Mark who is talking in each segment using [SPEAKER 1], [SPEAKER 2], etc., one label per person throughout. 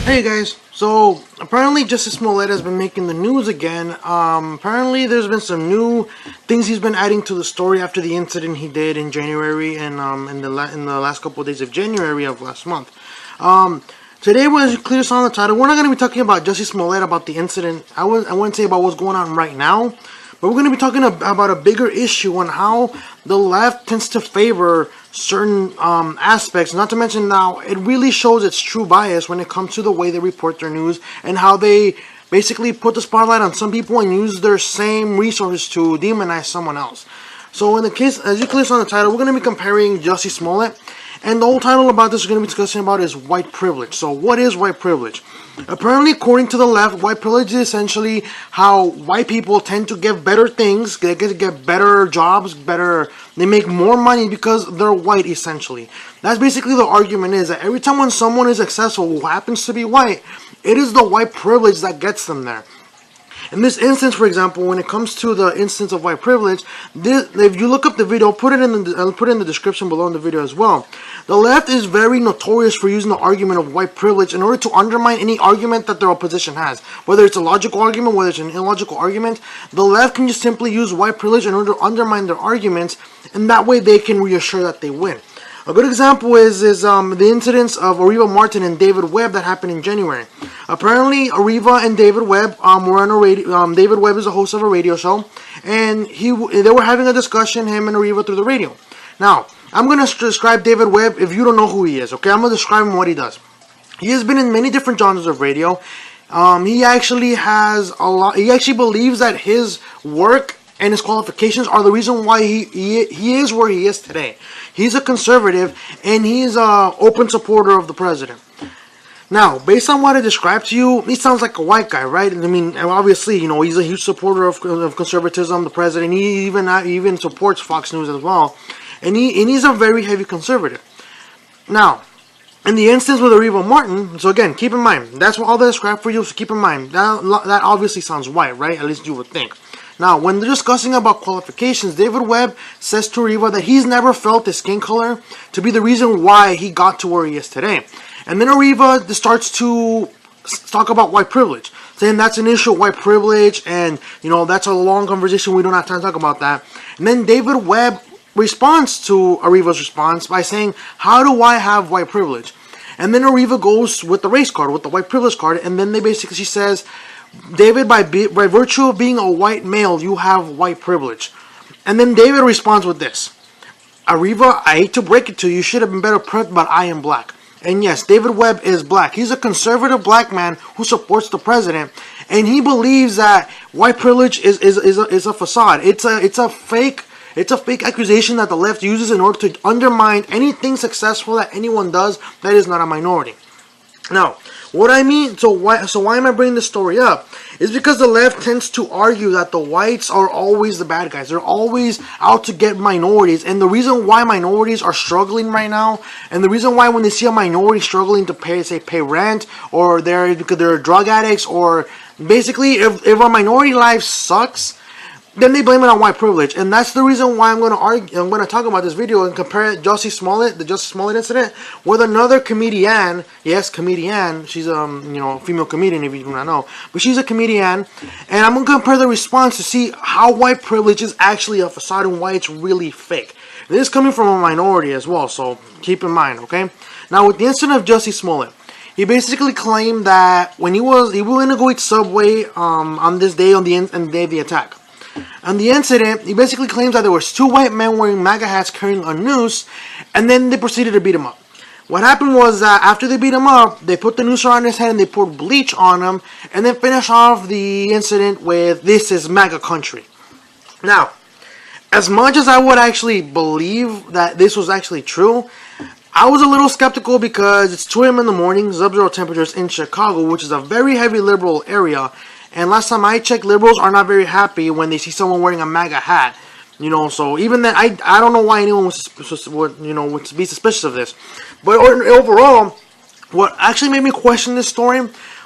[SPEAKER 1] Hey guys, so apparently Jussie Smollet has been making the news again. Apparently there's been some new things he's been adding to the story after the incident he did in January and in the last couple of days of January of last month. Today, as you clearly saw on the title, we're not going to be talking about Jussie Smollet, about the incident. I wouldn't say about what's going on right now, but we're going to be talking about a bigger issue on how the left tends to favor certain aspects. Not to mention now, it really shows its true bias when it comes to the way they report their news and how they basically put the spotlight on some people and use their same resources to demonize someone else. So in the case, as you clearly saw in the title, we're going to be comparing Jussie Smollett. And the whole title about this we're going to be discussing about is white privilege. So what is white privilege? Apparently, according to the left, white privilege is essentially how white people tend to get better things, they get better jobs, they make more money because they're white, essentially. That's basically the argument, is that every time when someone is successful who happens to be white, it is the white privilege that gets them there. In this instance, for example, when it comes to the instance of white privilege, if you look up the video, I'll put it in the description below in the video as well. The left is very notorious for using the argument of white privilege in order to undermine any argument that their opposition has. Whether it's a logical argument, whether it's an illogical argument, the left can just simply use white privilege in order to undermine their arguments, and that way they can reassure that they win. A good example is the incidents of Areva Martin and David Webb that happened in January. Apparently, Areva and David Webb were on a radio. David Webb is a host of a radio show, and they were having a discussion, him and Areva, through the radio. Now, I'm going to describe David Webb if you don't know who he is, okay? I'm going to describe him what he does. He has been in many different genres of radio. He actually has a lot. He actually believes that his work and his qualifications are the reason why he is where he is today. He's a conservative, and he's an open supporter of the president. Now, based on what I described to you, he sounds like a white guy, right? I mean, obviously, you know, he's a huge supporter of conservatism, the president. He even supports Fox News as well, and he's a very heavy conservative. Now, in the instance with Areva Martin, so again, keep in mind, that's all they described for you, so keep in mind, that obviously sounds white, right? At least you would think. Now, when they're discussing about qualifications, David Webb says to Areva that he's never felt his skin color to be the reason why he got to where he is today. And then Areva starts to talk about white privilege, saying that's an issue of white privilege, and, you know, that's a long conversation, we don't have time to talk about that. And then David Webb responds to Areva's response by saying, how do I have white privilege? And then Areva goes with the race card, with the white privilege card, and then she says, David, by virtue of being a white male, you have white privilege. And then David responds with this: Areva, I hate to break it to you, you should have been better prepped, but I am black. And yes, David Webb is black. He's a conservative black man who supports the president, and he believes that white privilege is a facade. It's a fake accusation that the left uses in order to undermine anything successful that anyone does that is not a minority. Now, what I mean, so why am I bringing this story up? Is because the left tends to argue that the whites are always the bad guys. They're always out to get minorities. And the reason why minorities are struggling right now, and the reason why when they see a minority struggling to pay rent, or because they're drug addicts, or basically if a minority life sucks, then they blame it on white privilege. And that's the reason why I'm going to talk about this video and compare Jussie Smollett, the Jussie Smollett incident, with another comedian. Yes, comedian. She's a female comedian, if you do not know, but she's a comedian. And I'm going to compare the response to see how white privilege is actually a facade and why it's really fake. This is coming from a minority as well, so keep in mind, okay? Now, with the incident of Jussie Smollett, he basically claimed that when he went to go eat Subway on this day, on the day of the attack. On the incident, he basically claims that there was two white men wearing MAGA hats carrying a noose, and then they proceeded to beat him up. What happened was that after they beat him up, they put the noose around his head and they poured bleach on him, and then finished off the incident with, "This is MAGA country." Now, as much as I would actually believe that this was actually true, I was a little skeptical because it's 2 a.m. in the morning, sub-zero temperatures in Chicago, which is a very heavy liberal area. And last time I checked, liberals are not very happy when they see someone wearing a MAGA hat. You know, so even then, I don't know why anyone would be suspicious of this. But overall, what actually made me question this story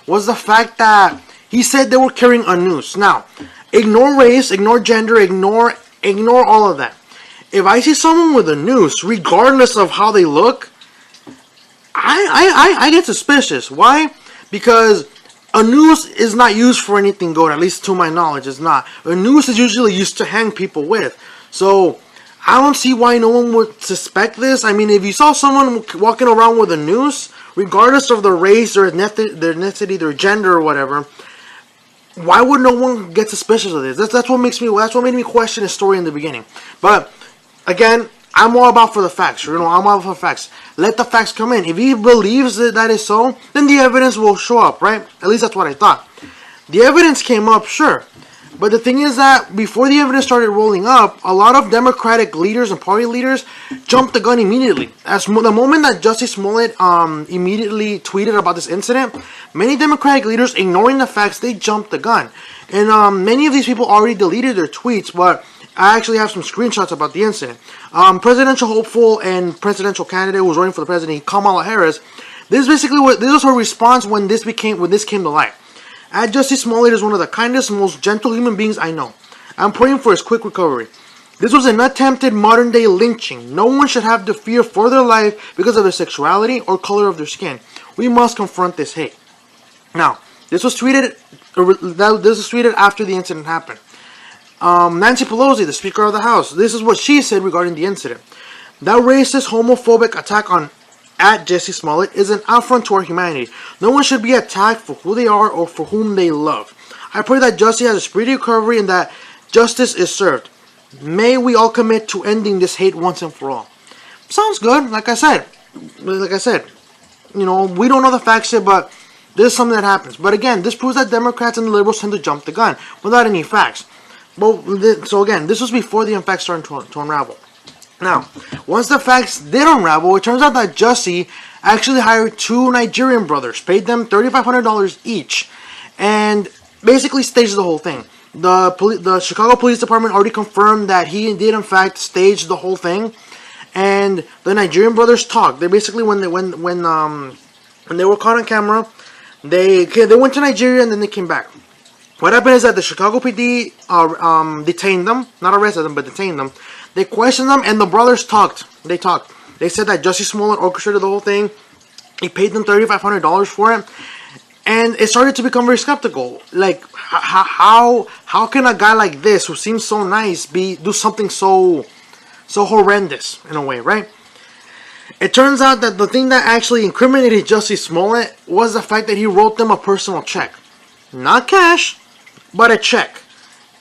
[SPEAKER 1] was the fact that he said they were carrying a noose. Now, ignore race, ignore gender, ignore all of that. If I see someone with a noose, regardless of how they look, I get suspicious. Why? because a noose is not used for anything good, at least to my knowledge, it's not. A noose is usually used to hang people with. So, I don't see why no one would suspect this. I mean, if you saw someone walking around with a noose, regardless of their race, their ethnicity, their gender, or whatever, why would no one get suspicious of this? That's what made me question the story in the beginning. But again, I'm all about for the facts. I'm all about for the facts. Let the facts come in. If he believes that is so, then the evidence will show up, right? At least that's what I thought. The evidence came up, sure. But the thing is that before the evidence started rolling up, a lot of Democratic leaders and party leaders jumped the gun immediately. As the moment that Jussie Smollett immediately tweeted about this incident, many Democratic leaders, ignoring the facts, they jumped the gun. And many of these people already deleted their tweets, but I actually have some screenshots about the incident. Presidential hopeful and presidential candidate who was running for the presidency, Kamala Harris, this was her response when this came to light. Jussie Smollet is one of the kindest, most gentle human beings I know. I'm praying for his quick recovery. This was an attempted modern-day lynching. No one should have to fear for their life because of their sexuality or color of their skin. We must confront this hate. Now, this was tweeted after the incident happened. Nancy Pelosi, the Speaker of the House, this is what she said regarding the incident. That racist, homophobic attack on Jussie Smollett is an affront to our humanity. No one should be attacked for who they are or for whom they love. I pray that Jussie has a speedy recovery and that justice is served. May we all commit to ending this hate once and for all. Sounds good. Like I said, we don't know the facts yet, but this is something that happens. But again, this proves that Democrats and the liberals tend to jump the gun without any facts. So again, this was before the facts started to unravel. Now, once the facts did unravel, it turns out that Jussie actually hired two Nigerian brothers, paid them $3,500 each, and basically staged the whole thing. The Chicago Police Department already confirmed that he did in fact stage the whole thing, and the Nigerian brothers talked. They basically, when they were caught on camera, they went to Nigeria and then they came back. What happened is that the Chicago PD detained them, not arrested them, but detained them. They questioned them, and the brothers talked. They talked. They said that Jussie Smollett orchestrated the whole thing. He paid them $3,500 for it, and it started to become very skeptical. Like, how can a guy like this, who seems so nice, do something so horrendous in a way, right? It turns out that the thing that actually incriminated Jussie Smollett was the fact that he wrote them a personal check, not cash, but a check.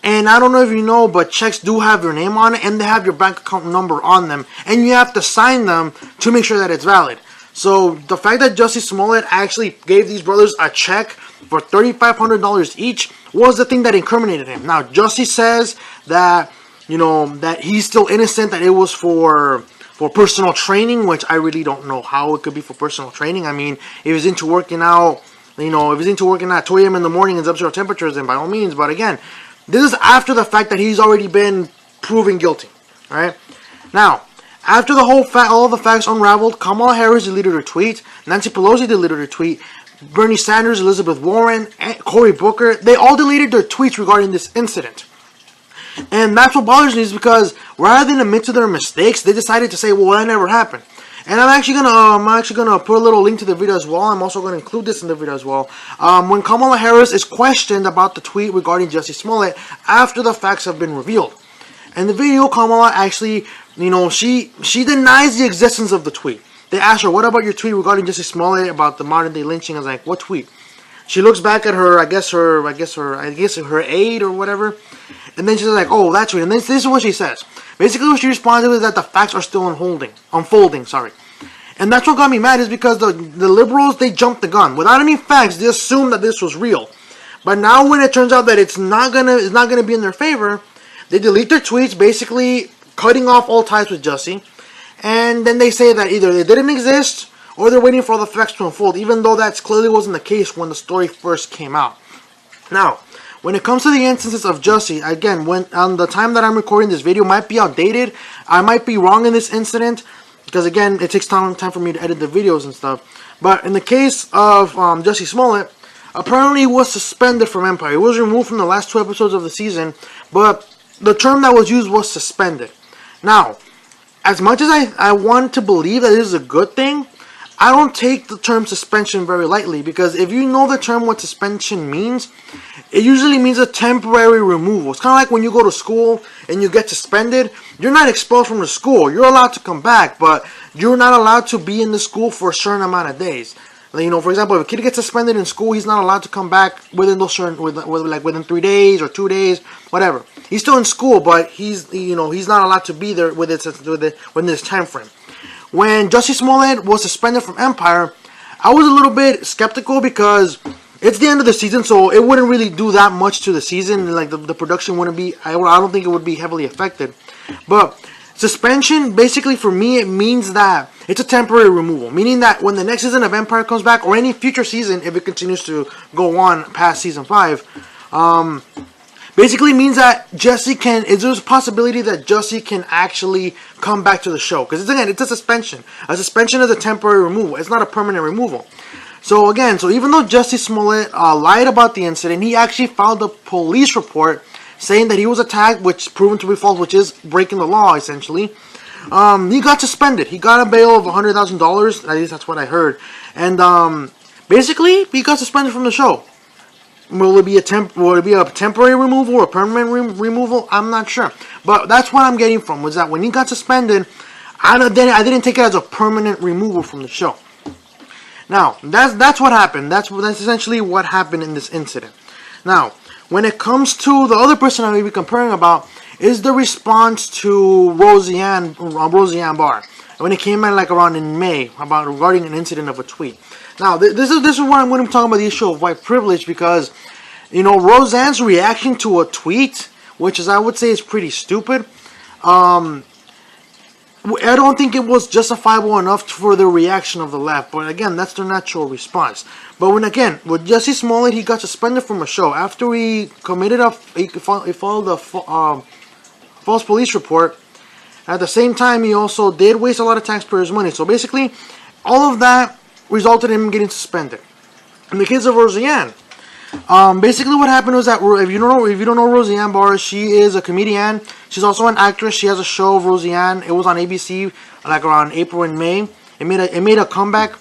[SPEAKER 1] And I don't know if you know, but checks do have your name on it, and they have your bank account number on them, and you have to sign them to make sure that it's valid. So the fact that Jussie Smollett actually gave these brothers a check for $3,500 each was the thing that incriminated him. Now, Jussie says that, that he's still innocent, that it was for personal training, which I really don't know how it could be for personal training. I mean, if he's into working out, if he's into working out at 2 a.m. in the morning and zero temperatures, then by all means. But again, this is after the fact that he's already been proven guilty. All right. Now, after all the facts unraveled, Kamala Harris deleted her tweet, Nancy Pelosi deleted her tweet, Bernie Sanders, Elizabeth Warren, and Cory Booker, they all deleted their tweets regarding this incident. And that's what bothers me, is because rather than admit to their mistakes, they decided to say, well, that never happened. And I'm actually gonna put a little link to the video as well. I'm also gonna include this in the video as well. When Kamala Harris is questioned about the tweet regarding Jussie Smollett after the facts have been revealed. In the video, Kamala actually, she denies the existence of the tweet. They asked her, "What about your tweet regarding Jussie Smollett about the modern day lynching?" I was like, "What tweet?" She looks back at her, I guess her aide or whatever, and then she's like, "Oh, that tweet." And this is what she says. Basically, what she responded is that the facts are still unfolding. Sorry, and that's what got me mad, is because the liberals, they jumped the gun without any facts. They assumed that this was real, but now when it turns out that it's not gonna be in their favor, they delete their tweets, basically cutting off all ties with Jussie, and then they say that either they didn't exist or they're waiting for all the facts to unfold, even though that clearly wasn't the case when the story first came out. Now, when it comes to the instances of Jussie, again, when on the time that I'm recording this video might be outdated, I might be wrong in this incident, because again, it takes time for me to edit the videos and stuff. But in the case of Jussie Smollett, apparently he was suspended from Empire. He was removed from the last 2 episodes of the season, but the term that was used was suspended. Now, as much as I want to believe that this is a good thing, I don't take the term suspension very lightly, because if you know the term what suspension means, it usually means a temporary removal. It's kind of like when you go to school and you get suspended. You're not expelled from the school. You're allowed to come back, but you're not allowed to be in the school for a certain amount of days. Like, you know, for example, if a kid gets suspended in school, he's not allowed to come back within those certain, within 3 days or 2 days, whatever. He's still in school, but he's not allowed to be there within this time frame. When Jussie Smollet was suspended from Empire, I was a little bit skeptical, because it's the end of the season, so it wouldn't really do that much to the season. Like, the production wouldn't be, I don't think it would be heavily affected. But suspension, basically for me, it means that it's a temporary removal. Meaning that when the next season of Empire comes back, or any future season, if it continues to go on past season 5, basically means that there's a possibility that Jussie can actually come back to the show. Because again, it's a suspension. A suspension is a temporary removal. It's not a permanent removal. So even though Jussie Smollett lied about the incident, he actually filed a police report saying that he was attacked, which proven to be false, which is breaking the law, essentially. He got suspended. He got a bail of $100,000. At least that's what I heard. And basically, he got suspended from the show. Will it be a temporary removal or a permanent removal? I'm not sure. But that's what I'm getting from, was that when he got suspended, I didn't take it as a permanent removal from the show. Now, that's what happened. That's essentially what happened in this incident. Now, when it comes to the other person I may be comparing about, is the response to Roseanne Barr. When it came out like around in May, regarding an incident of a tweet. Now, this is where I'm going to be talking about the issue of white privilege, because, you know, Roseanne's reaction to a tweet, which I would say is pretty stupid. I don't think it was justifiable enough for the reaction of the left. But again, that's their natural response. But with Jussie Smollett, he got suspended from a show after he filed a false police report. At the same time, he also did waste a lot of taxpayers' money. So basically, all of that resulted in him getting suspended. In the case of Roseanne, basically what happened was that, if you don't know Roseanne Barr, she is a comedian. She's also an actress. She has a show of Roseanne. It was on ABC like around April and May. It made a comeback,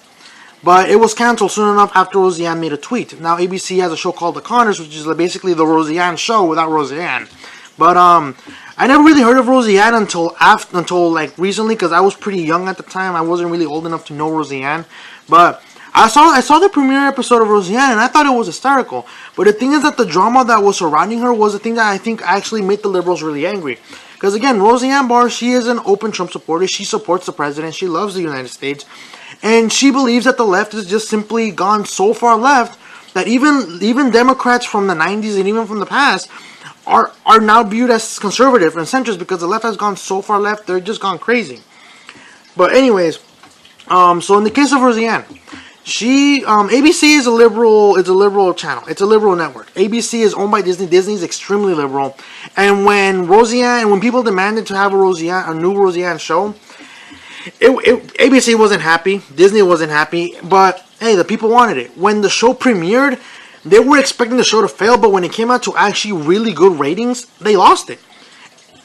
[SPEAKER 1] but it was canceled soon enough after Roseanne made a tweet. Now ABC has a show called The Connors, which is basically the Roseanne show without Roseanne. But I never really heard of Roseanne until like recently, because I was pretty young at the time. I wasn't really old enough to know Roseanne. But I saw the premiere episode of Roseanne, and I thought it was hysterical. But the thing is that the drama that was surrounding her was the thing that I think actually made the liberals really angry. Because again, Roseanne Barr, she is an open Trump supporter. She supports the president. She loves the United States. And she believes that the left has just simply gone so far left that even Democrats from the 90s and even from the past are now viewed as conservative and centrist, because the left has gone so far left, they're just gone crazy. But anyways, so in the case of Roseanne, ABC is a liberal channel. It's a liberal network. ABC is owned by Disney. Disney is extremely liberal. And when people demanded to have a new Roseanne show, ABC wasn't happy. Disney wasn't happy. But hey, the people wanted it. When the show premiered, they were expecting the show to fail, but when it came out to actually really good ratings, they lost it.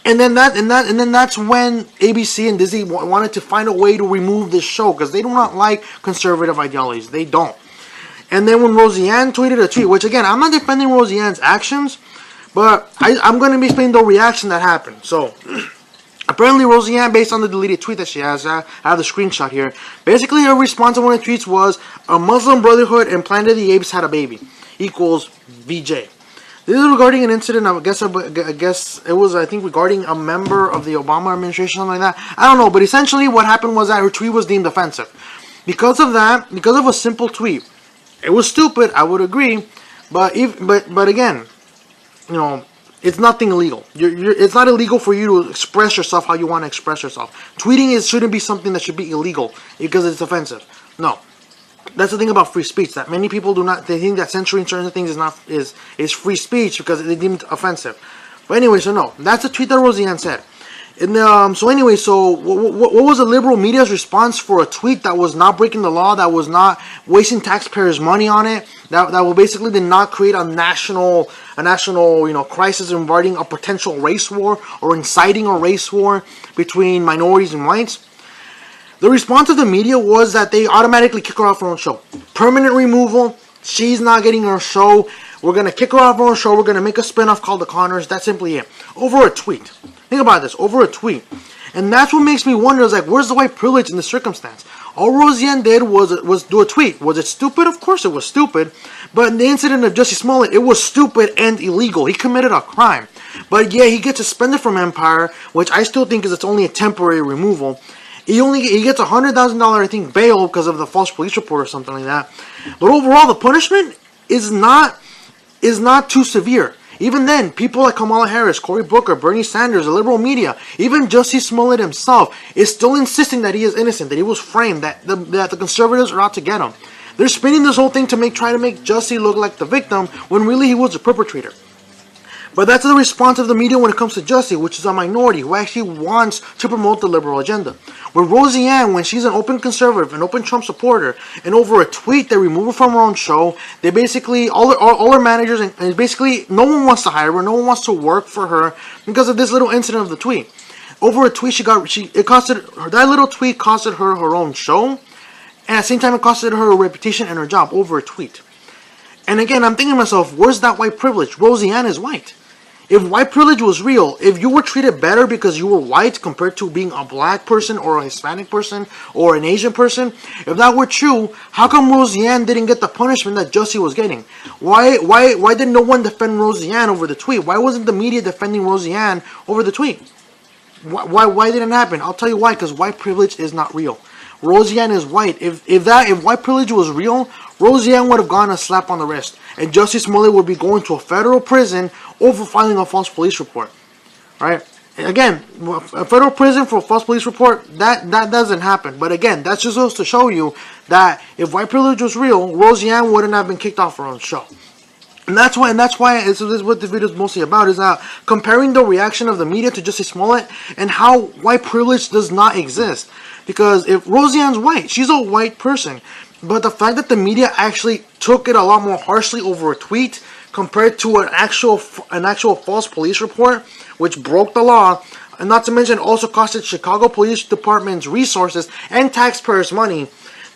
[SPEAKER 1] And then that's when ABC and Disney wanted to find a way to remove this show, because they do not like conservative ideologies. They don't. And then when Roseanne tweeted a tweet, which again, I'm not defending Roseanne's actions, but I'm going to be explaining the reaction that happened. So apparently Roseanne, based on the deleted tweet that she has, I have the screenshot here. Basically, her response to one of the tweets was, "A Muslim Brotherhood and Planet of the Apes had a baby equals VJ." This is regarding an incident, I guess it was, regarding a member of the Obama administration, something like that. I don't know, but essentially what happened was that her tweet was deemed offensive. Because of a simple tweet. It was stupid, I would agree, but again, you know, it's nothing illegal. It's not illegal for you to express yourself how you want to express yourself. Tweeting shouldn't be something that should be illegal because it's offensive. No. That's the thing about free speech, that many people they think that censoring certain things is free speech because they deem it offensive. But anyway, so no, that's the tweet that Roseanne said. And what was the liberal media's response for a tweet that was not breaking the law, that was not wasting taxpayers' money on it, that will basically did not create a national crisis regarding a potential race war or inciting a race war between minorities and whites? The response of the media was that they automatically kick her off her own show. Permanent removal. She's not getting her show. We're going to kick her off her own show. We're going to make a spinoff called The Connors. That's simply it. Over a tweet. Think about this. Over a tweet. And that's what makes me wonder, is like, where's the white privilege in this circumstance? All Roseanne did was do a tweet. Was it stupid? Of course it was stupid. But in the incident of Jussie Smollet, it was stupid and illegal. He committed a crime. But yeah, he gets suspended from Empire, which I still think is it's only a temporary removal. He gets $100,000, I think, bail because of the false police report or something like that. But overall, the punishment is not too severe. Even then, people like Kamala Harris, Cory Booker, Bernie Sanders, the liberal media, even Jussie Smollett himself is still insisting that he is innocent, that he was framed, that the conservatives are out to get him. They're spinning this whole thing to try to make Jussie look like the victim when really he was the perpetrator. But that's the response of the media when it comes to Jussie, which is a minority who actually wants to promote the liberal agenda. With Roseanne, when she's an open conservative, an open Trump supporter, and over a tweet they remove her from her own show, they basically, all her managers, and basically no one wants to hire her, no one wants to work for her because of this little incident of the tweet. Over a tweet, that little tweet costed her her own show, and at the same time it costed her her reputation and her job over a tweet. And again, I'm thinking to myself, where's that white privilege? Roseanne is white. If white privilege was real, if you were treated better because you were white compared to being a black person or a Hispanic person or an Asian person, if that were true, how come Roseanne didn't get the punishment that Jussie was getting? Why did no one defend Roseanne over the tweet? Why wasn't the media defending Roseanne over the tweet? Why didn't it happen? I'll tell you why, because white privilege is not real. Roseanne is white. If white privilege was real, Roseanne would have gotten a slap on the wrist, and Jussie Smollett would be going to a federal prison over filing a false police report. Right? Again, a federal prison for a false police report, that doesn't happen. But again, that's just supposed to show you that if white privilege was real, Roseanne wouldn't have been kicked off her own show. And that's why this is what the video is mostly about, is comparing the reaction of the media to Jussie Smollett and how white privilege does not exist. Because if Roseanne's white, she's a white person. But the fact that the media actually took it a lot more harshly over a tweet compared to an actual false police report, which broke the law, and not to mention also costed Chicago Police Department's resources and taxpayers' money,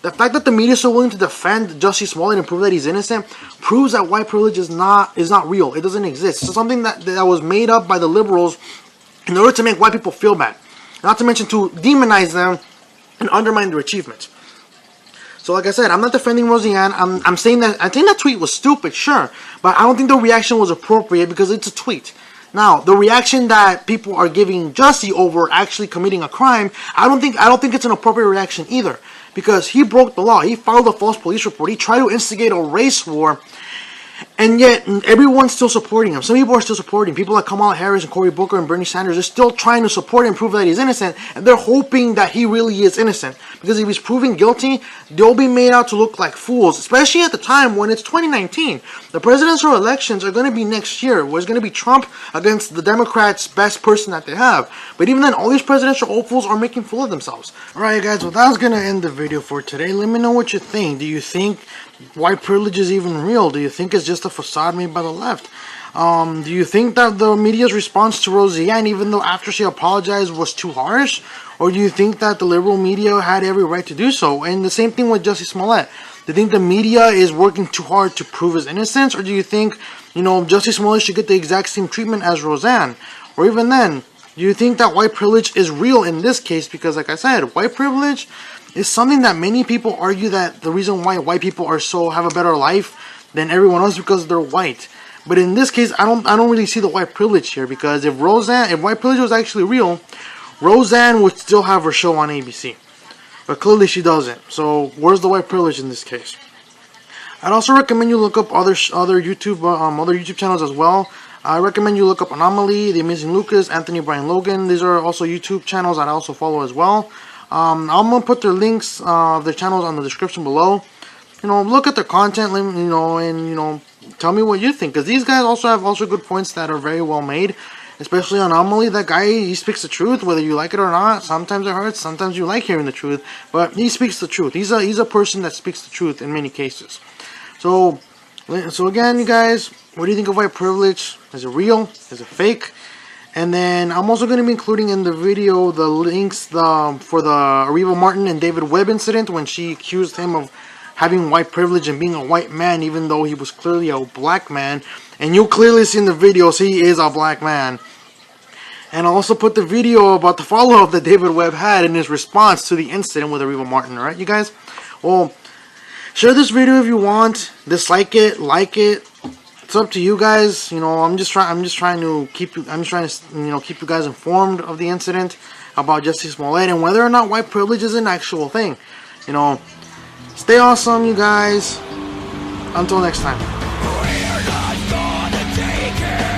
[SPEAKER 1] the fact that the media is so willing to defend Jussie Smollett and prove that he's innocent proves that white privilege is not real. It doesn't exist. It's something that was made up by the liberals in order to make white people feel bad. Not to mention to demonize them and undermine their achievements. So like I said, I'm not defending Roseanne. I'm saying that I think that tweet was stupid, sure, but I don't think the reaction was appropriate because it's a tweet. Now, the reaction that people are giving Jussie over actually committing a crime, I don't think it's an appropriate reaction either, because he broke the law. He filed a false police report. He tried to instigate a race war. And yet, everyone's still supporting him. Some people are still supporting him. People like Kamala Harris and Cory Booker and Bernie Sanders are still trying to support him and prove that he's innocent. And they're hoping that he really is innocent. Because if he's proven guilty, they'll be made out to look like fools. Especially at the time when it's 2019. The presidential elections are going to be next year. Where it's going to be Trump against the Democrats' best person that they have. But even then, all these presidential hopefuls are making fool of themselves. Alright guys, well that's going to end the video for today. Let me know what you think. Do you think white privilege is even real? Do you think it's just a facade made by the left? Do you think that the media's response to Roseanne, even though after she apologized, was too harsh? Or do you think that the liberal media had every right to do so? And the same thing with Jussie Smollett. Do you think the media is working too hard to prove his innocence? Or do you think, Jussie Smollett should get the exact same treatment as Roseanne? Or even then, do you think that white privilege is real in this case? Because like I said, white privilege is something that many people argue that the reason why white people have a better life than everyone else because they're white. But in this case, I don't really see the white privilege here, because if white privilege was actually real, Roseanne would still have her show on ABC. But clearly she doesn't. So where's the white privilege in this case? I'd also recommend you look up other YouTube channels as well. I recommend you look up Anomaly, The Amazing Lucas, Anthony Brian Logan. These are also YouTube channels that I also follow as well. I'm gonna put their links, their channels on the description below. Look at their content, and tell me what you think, because these guys also have good points that are very well made. Especially Anomaly, that guy, he speaks the truth, whether you like it or not. Sometimes it hurts, sometimes you like hearing the truth, but he speaks the truth. He's a person that speaks the truth in many cases. So again, you guys, what do you think of white privilege? Is it real? Is it fake? And then I'm also going to be including in the video the links for the Ariva Martin and David Webb incident when she accused him of having white privilege and being a white man even though he was clearly a black man. And you'll clearly see in the videos he is a black man. And I'll also put the video about the follow-up that David Webb had in his response to the incident with Ariva Martin. Alright, you guys? Well, share this video if you want. Dislike it, like it. It's up to you guys. You know, I'm just trying to keep you guys informed of the incident about Jussie Smollet and whether or not white privilege is an actual thing. You know, stay awesome, you guys. Until next time.
[SPEAKER 2] We're not gonna take it.